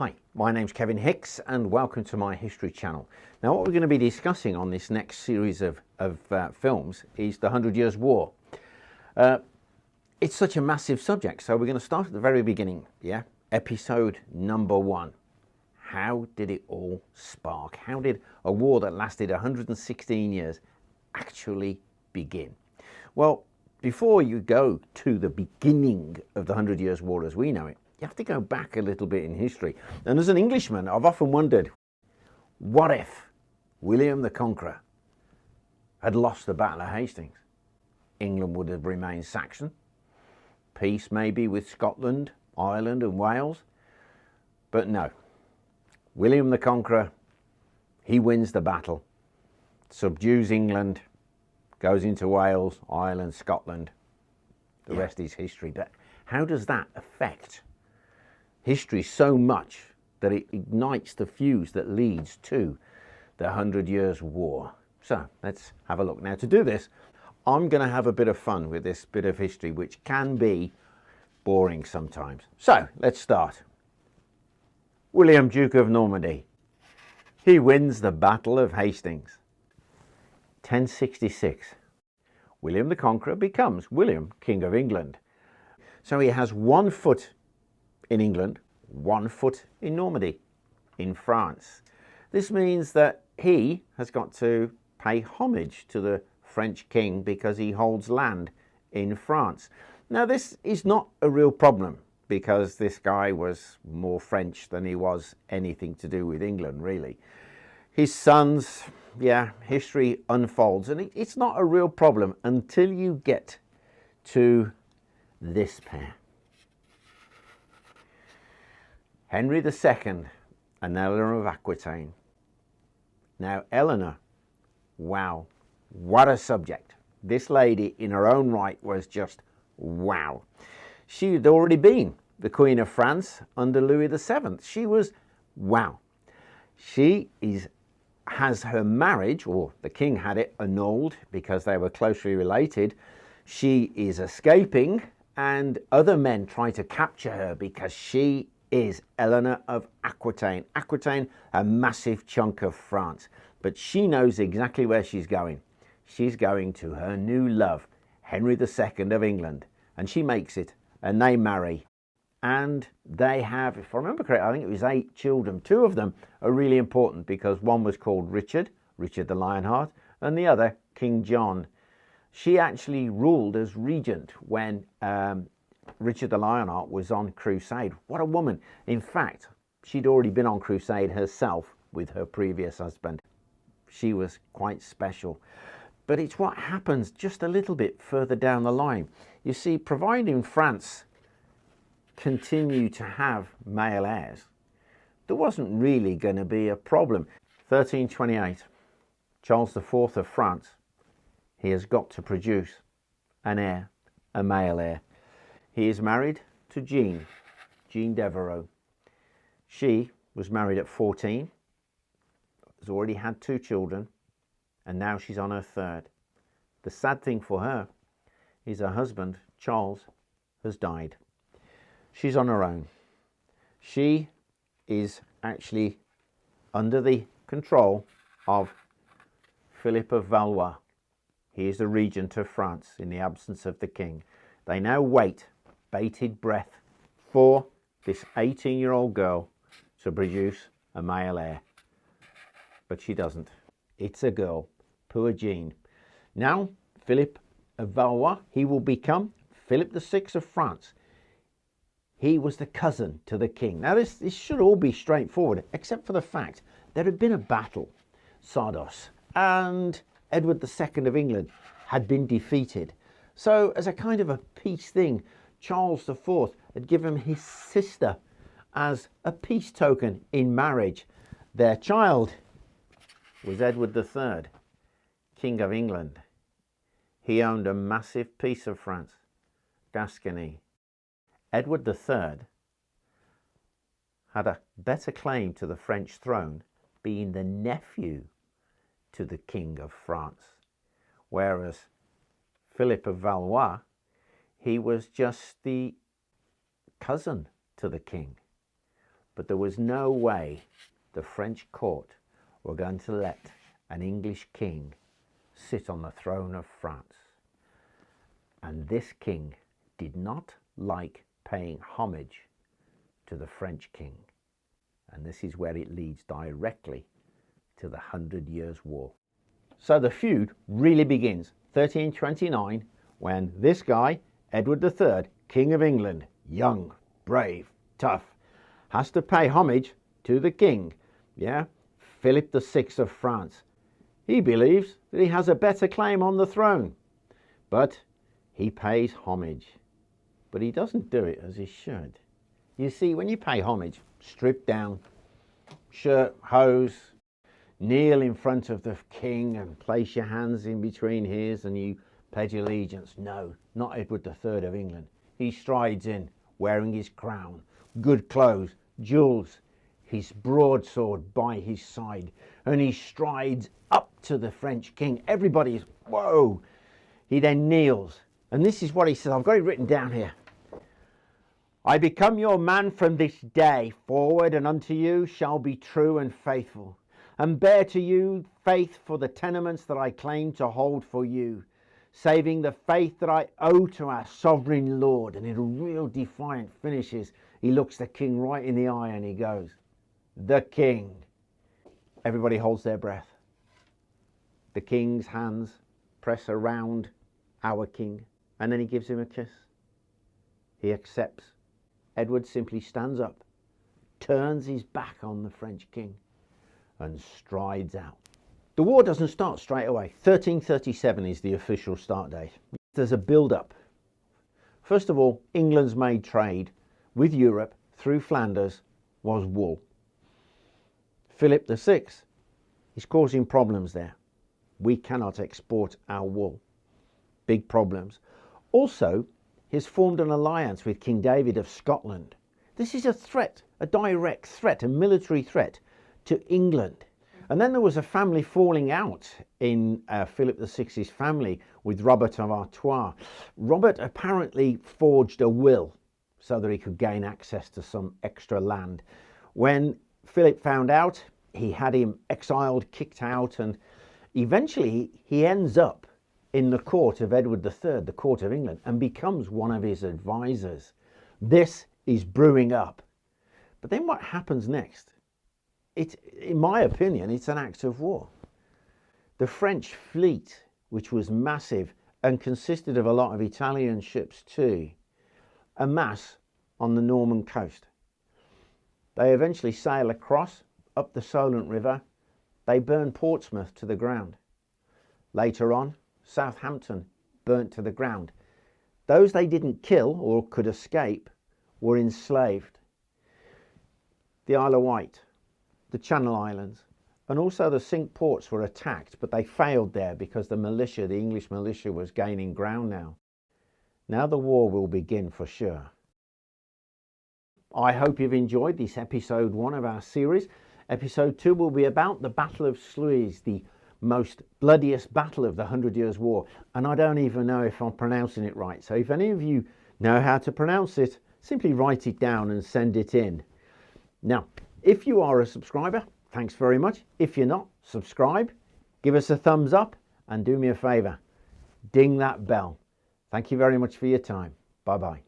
Hi, my name's Kevin Hicks and welcome to my history channel. Now what we're going to be discussing on this next series of films is the 100 Years' War. It's such a massive subject, so we're going to start at the very beginning, yeah? Episode number 1. How did it all spark? How did a war that lasted 116 years actually begin? Well, before you go to the beginning of the 100 Years' War as we know it, you have to go back a little bit in history. And as an Englishman, I've often wondered, what if William the Conqueror had lost the Battle of Hastings? England would have remained Saxon, peace maybe with Scotland, Ireland and Wales. But no, William the Conqueror, he wins the battle, subdues England, goes into Wales, Ireland, Scotland. The rest is history. But how does that affect history so much that it ignites the fuse that leads to the 100 Years' War? So let's have a look. Now to do this, I'm going to have a bit of fun with this bit of history, which can be boring sometimes. So let's start. William, Duke of Normandy. He wins the Battle of Hastings. 1066. William the Conqueror becomes William, King of England. So he has 1 foot in England, 1 foot in Normandy, in France. This means that he has got to pay homage to the French king because he holds land in France. Now this is not a real problem because this guy was more French than he was anything to do with England, really. His sons, history unfolds, and it's not a real problem until you get to this pair. Henry II and Eleanor of Aquitaine. Now Eleanor, wow, what a subject. This lady in her own right was just wow. She had already been the Queen of France under Louis VII. She was wow. She has her marriage, or the king had it, annulled because they were closely related. She is escaping and other men try to capture her because she is Eleanor of Aquitaine. Aquitaine, a massive chunk of France, but she knows exactly where she's going. She's going to her new love, Henry II of England, and she makes it, and they marry. And they have, if I remember correctly, I think it was 8 children. 2 of them are really important because one was called Richard the Lionheart, and the other, King John. She actually ruled as regent when Richard the Lionheart was on crusade. What a woman. In fact, she'd already been on crusade herself with her previous husband. She was quite special. But it's what happens just a little bit further down the line. You see, providing France continue to have male heirs, there wasn't really going to be a problem. 1328, Charles IV of France, he has got to produce an heir, a male heir. He is married to Jean Devereux. She was married at 14, has already had 2 children, and now she's on her 3rd. The sad thing for her is her husband, Charles, has died. She's on her own. She is actually under the control of Philip of Valois. He is the regent of France in the absence of the king. They now wait, bated breath, for this 18-year-old girl to produce a male heir. But she doesn't. It's a girl, poor Jean. Now, Philip of Valois, he will become Philip VI of France. He was the cousin to the king. Now, this should all be straightforward, except for the fact there had been a battle, Sardos, and Edward II of England had been defeated. So, as a kind of a peace thing, Charles IV had given his sister as a peace token in marriage. Their child was Edward III, King of England. He owned a massive piece of France, Gascony. Edward III had a better claim to the French throne, being the nephew to the King of France, whereas Philip of Valois, he was just the cousin to the king. But there was no way the French court were going to let an English king sit on the throne of France. And this king did not like paying homage to the French king. And this is where it leads directly to the 100 Years' War. So the feud really begins 1329, when this guy, Edward III, King of England, young, brave, tough, has to pay homage to the king, Philip VI of France. He believes that he has a better claim on the throne, but he pays homage. But he doesn't do it as he should. You see, when you pay homage, strip down, shirt, hose, kneel in front of the king and place your hands in between his and you pledge allegiance. No, not Edward III of England. He strides in wearing his crown, good clothes, jewels, his broadsword by his side, and he strides up to the French king. Everybody's, whoa! He then kneels, and this is what he says. I've got it written down here. I become your man from this day forward, and unto you shall be true and faithful, and bear to you faith for the tenements that I claim to hold for you, saving the faith that I owe to our sovereign Lord. And in a real defiant finishes, he looks the king right in the eye and he goes, the king. Everybody holds their breath. The king's hands press around our king, and then he gives him a kiss. He accepts. Edward simply stands up, turns his back on the French king, and strides out. The war doesn't start straight away. 1337 is the official start date. There's a build-up. First of all, England's main trade with Europe through Flanders was wool. Philip VI is causing problems there. We cannot export our wool. Big problems. Also, he's formed an alliance with King David of Scotland. This is a threat, a direct threat, a military threat to England. And then there was a family falling out in Philip VI's family with Robert of Artois. Robert apparently forged a will so that he could gain access to some extra land. When Philip found out, he had him exiled, kicked out, and eventually he ends up in the court of Edward III, the court of England, and becomes one of his advisors. This is brewing up. But then what happens next? In my opinion, it's an act of war. The French fleet, which was massive and consisted of a lot of Italian ships too, amass on the Norman coast. They eventually sail across, up the Solent River. They burn Portsmouth to the ground. Later on, Southampton burnt to the ground. Those they didn't kill or could escape were enslaved. The Isle of Wight, the Channel Islands, and also the Cinque Ports were attacked, but they failed there because the militia, the English militia, was gaining ground now. Now the war will begin for sure. I hope you've enjoyed this episode 1 of our series. Episode 2 will be about the Battle of Sluys, the most bloodiest battle of the 100 Years' War. And I don't even know if I'm pronouncing it right. So if any of you know how to pronounce it, simply write it down and send it in. Now, if you are a subscriber, thanks very much. If you're not, subscribe, give us a thumbs up, and do me a favor, ding that bell. Thank you very much for your time. Bye-bye.